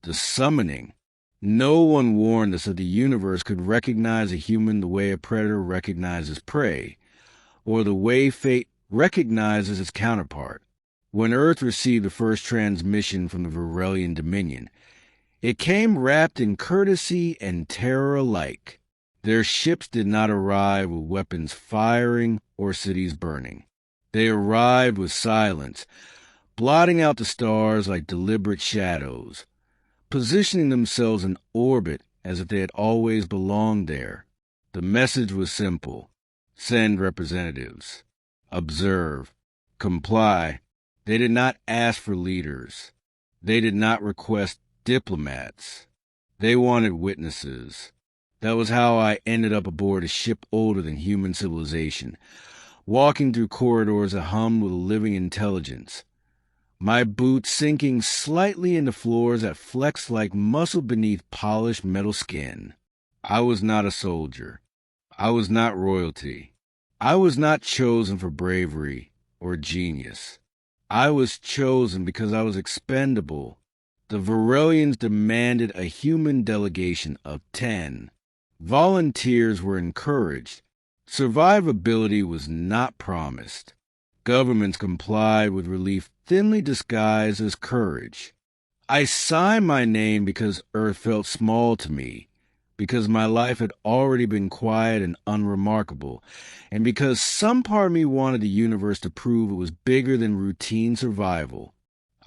The summoning. No one warned us that the universe could recognize a human the way a predator recognizes prey, or the way fate recognizes its counterpart. When Earth received the first transmission from the Varelian Dominion, it came wrapped in courtesy and terror alike. Their ships did not arrive with weapons firing or cities burning. They arrived with silence, blotting out the stars like deliberate shadows, positioning themselves in orbit as if they had always belonged there. The message was simple: send representatives. Observe. Comply. They did not ask for leaders. They did not request diplomats. They wanted witnesses. That was how I ended up aboard a ship older than human civilization, walking through corridors that hummed with a living intelligence, my boots sinking slightly into floors that flexed like muscle beneath polished metal skin. I was not a soldier. I was not royalty. I was not chosen for bravery or genius. I was chosen because I was expendable. The Varelians demanded a human delegation of 10. Volunteers were encouraged. Survivability was not promised. Governments complied with relief thinly disguised as courage. I signed my name because Earth felt small to me, because my life had already been quiet and unremarkable, and because some part of me wanted the universe to prove it was bigger than routine survival.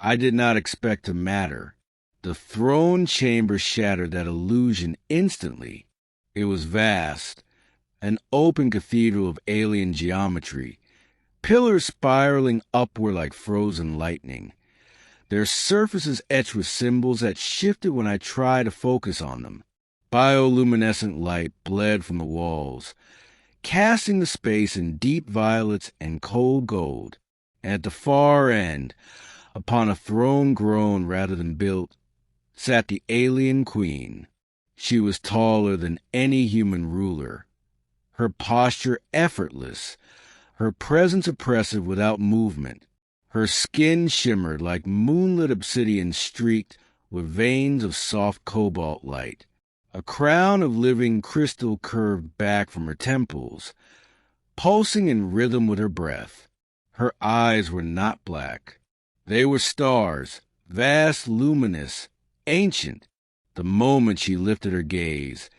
I did not expect to matter. The throne chamber shattered that illusion instantly. It was vast, an open cathedral of alien geometry, pillars spiraling upward like frozen lightning, their surfaces etched with symbols that shifted when I tried to focus on them. Bioluminescent light bled from the walls, casting the space in deep violets and cold gold. And at the far end, upon a throne grown rather than built, sat the alien queen. She was taller than any human ruler, her posture effortless, her presence oppressive without movement. Her skin shimmered like moonlit obsidian streaked with veins of soft cobalt light. A crown of living crystal curved back from her temples, pulsing in rhythm with her breath. Her eyes were not black. They were stars, vast, luminous, ancient. The moment she lifted her gaze,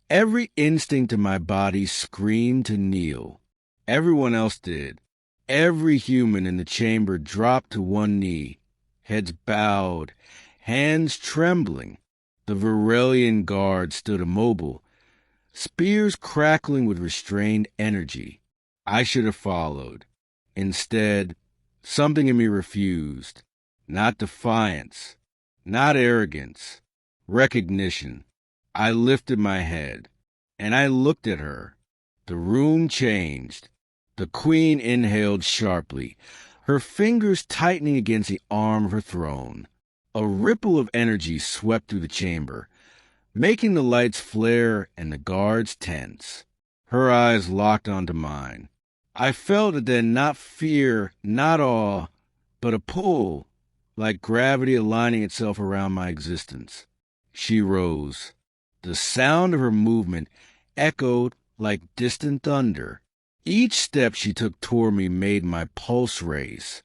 every instinct in my body screamed to kneel. Everyone else did. Every human in the chamber dropped to one knee, heads bowed, hands trembling. The Varelian guard stood immobile, spears crackling with restrained energy. I should have followed. Instead, something in me refused. Not defiance, not arrogance, recognition. I lifted my head, and I looked at her. The room changed. The queen inhaled sharply, her fingers tightening against the arm of her throne. A ripple of energy swept through the chamber, making the lights flare and the guards tense. Her eyes locked onto mine. I felt it then, not fear, not awe, but a pull, like gravity aligning itself around my existence. She rose. The sound of her movement echoed like distant thunder. Each step she took toward me made my pulse race,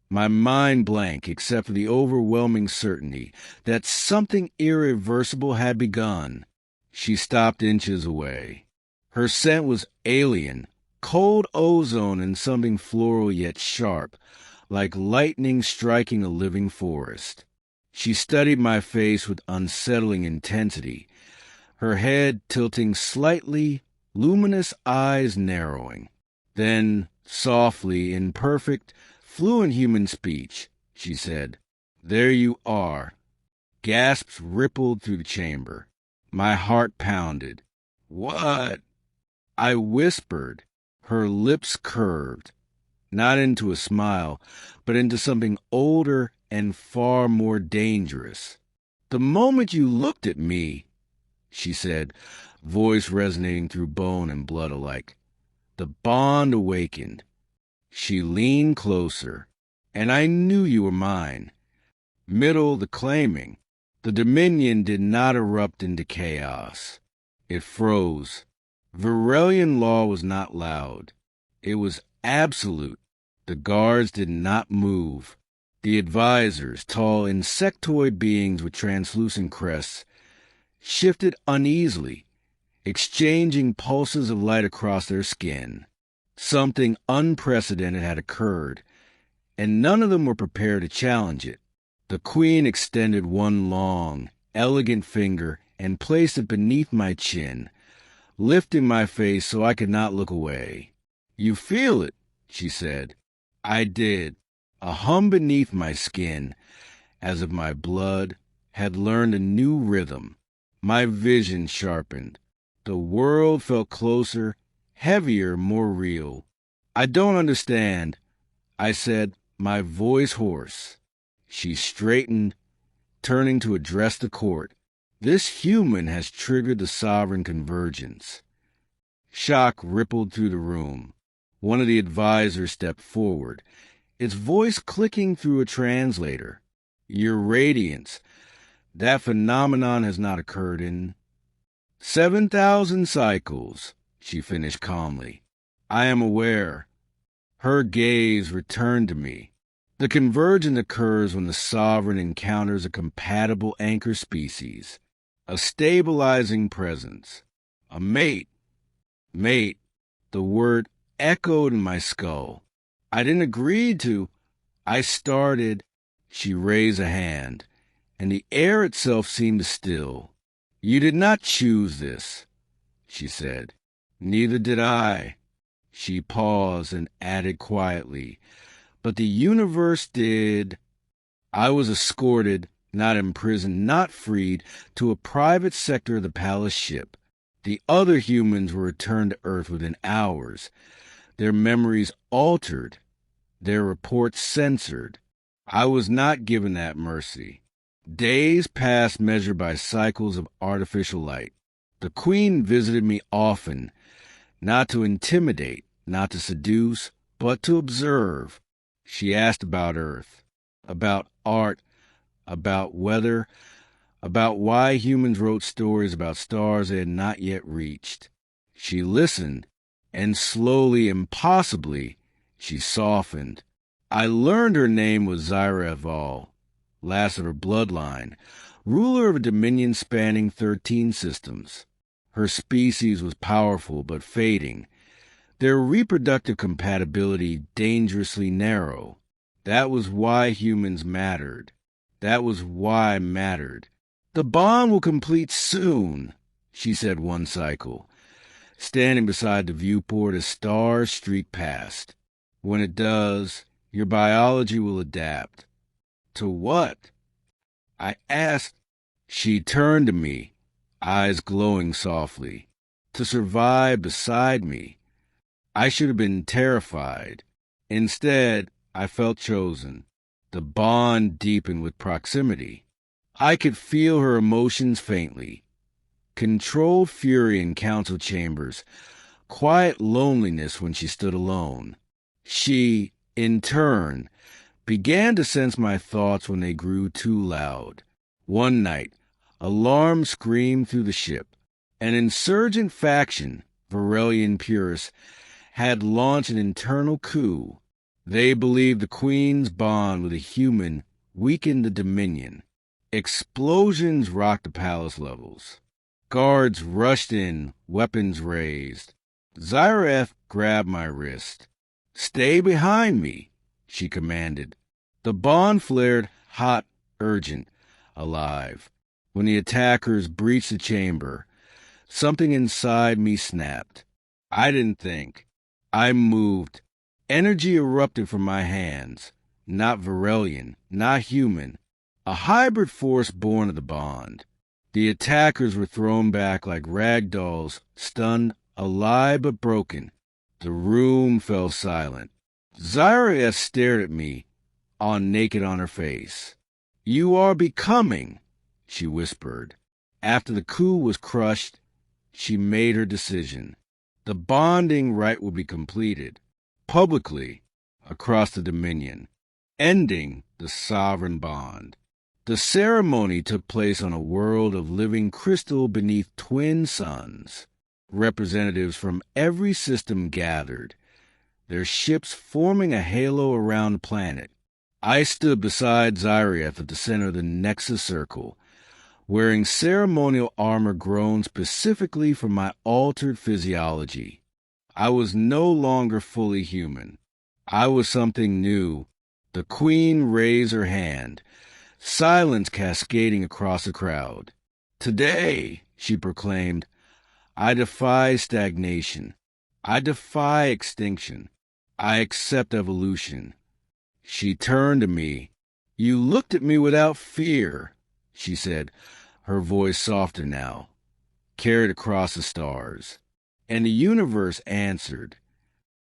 my mind blank except for the overwhelming certainty that something irreversible had begun. She stopped inches away. Her scent was alien, cold ozone and something floral yet sharp, like lightning striking a living forest. She studied my face with unsettling intensity, her head tilting slightly, luminous eyes narrowing. Then, softly, in perfect, fluent human speech, she said, "There you are." Gasps rippled through the chamber. My heart pounded. "What?" I whispered. Her lips curved, not into a smile, but into something older and far more dangerous. "The moment you looked at me," she said, voice resonating through bone and blood alike, "the bond awakened." She leaned closer, and I knew you were mine. Middle the claiming, The Dominion did not erupt into chaos. It froze. Varelian law was not loud. It was absolute. The guards did not move. The advisors, tall insectoid beings with translucent crests, shifted uneasily, exchanging pulses of light across their skin. Something unprecedented had occurred, and none of them were prepared to challenge it. The Queen extended one long, elegant finger and placed it beneath my chin, lifting my face so I could not look away. "You feel it," she said. I did. A hum beneath my skin, as if my blood had learned a new rhythm. My vision sharpened. The world felt closer, heavier, more real. "I don't understand," I said, my voice hoarse. She straightened, turning to address the court. "This human has triggered the sovereign convergence." Shock rippled through the room. One of the advisors stepped forward, its voice clicking through a translator. "Your radiance. That phenomenon has not occurred in 7,000 cycles," she finished calmly. "I am aware." Her gaze returned to me. "The convergence occurs when the sovereign encounters a compatible anchor species, a stabilizing presence, a mate. Mate. The word echoed in my skull. "I didn't agree to—" I started. She raised a hand, and the air itself seemed to still. "You did not choose this," she said. "Neither did I." She paused and added quietly, "But the universe did." I was escorted, not imprisoned, not freed, to a private sector of the palace ship. The other humans were returned to Earth within hours, their memories altered, their reports censored. I was not given that mercy. Days passed measured by cycles of artificial light. The Queen visited me often, not to intimidate, not to seduce, but to observe. She asked about Earth, about art, about weather, about why humans wrote stories about stars they had not yet reached. She listened, and slowly, impossibly, she softened. I learned her name was Zyra, last of her bloodline, ruler of a dominion spanning 13 systems. Her species was powerful but fading, their reproductive compatibility dangerously narrow. That was why humans mattered. That was why I mattered. "The bond will complete soon," she said one cycle, standing beside the viewport as stars streak past. "When it does, your biology will adapt." "To what?" I asked. She turned to me, eyes glowing softly. "To survive beside me." I should have been terrified. Instead, I felt chosen. The bond deepened with proximity. I could feel her emotions faintly. Controlled fury in council chambers, quiet loneliness when she stood alone. She, in turn, began to sense my thoughts when they grew too loud. One night, alarms screamed through the ship. An insurgent faction, Varelian purists, had launched an internal coup. They believed the Queen's bond with a human weakened the Dominion. Explosions rocked the palace levels. Guards rushed in, weapons raised. Zyra grabbed my wrist. "Stay behind me," she commanded. The bond flared hot, urgent, alive. When the attackers breached the chamber, something inside me snapped. I didn't think. I moved. Energy erupted from my hands. Not Varelian, not human. A hybrid force born of the bond. The attackers were thrown back like rag dolls, stunned, alive but broken. The room fell silent. Zyra stared at me, all naked on her face. "You are becoming," she whispered. After the coup was crushed, she made her decision. The bonding rite would be completed, publicly, across the Dominion, ending the sovereign bond. The ceremony took place on a world of living crystal beneath twin suns. Representatives from every system gathered, their ships forming a halo around the planet. I stood beside Zyriath at the center of the Nexus Circle, wearing ceremonial armor grown specifically for my altered physiology. I was no longer fully human. I was something new. The Queen raised her hand, silence cascading across the crowd. "Today," she proclaimed, "I defy stagnation. I defy extinction. I accept evolution." She turned to me. "You looked at me without fear," she said, her voice softer now, carried across the stars. And the universe answered.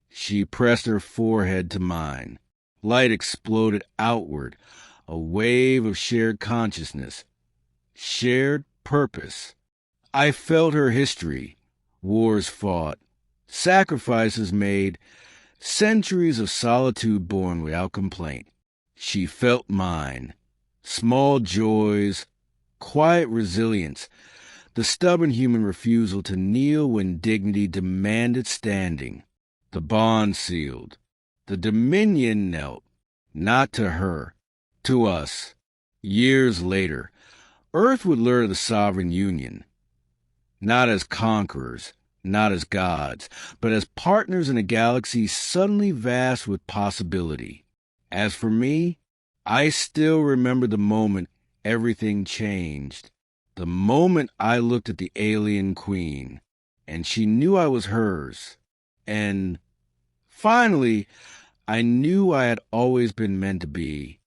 She pressed her forehead to mine. Light exploded outward, a wave of shared consciousness, shared purpose. I felt her history, wars fought, sacrifices made, centuries of solitude borne without complaint. She felt mine, small joys, quiet resilience, the stubborn human refusal to kneel when dignity demanded standing. The bond sealed. The dominion knelt, not to her, to us. Years later, Earth would learn of the sovereign union, not as conquerors, not as gods, but as partners in a galaxy suddenly vast with possibility. As for me, I still remember the moment everything changed. The moment I looked at the alien queen, and she knew I was hers. And finally, I knew I had always been meant to be.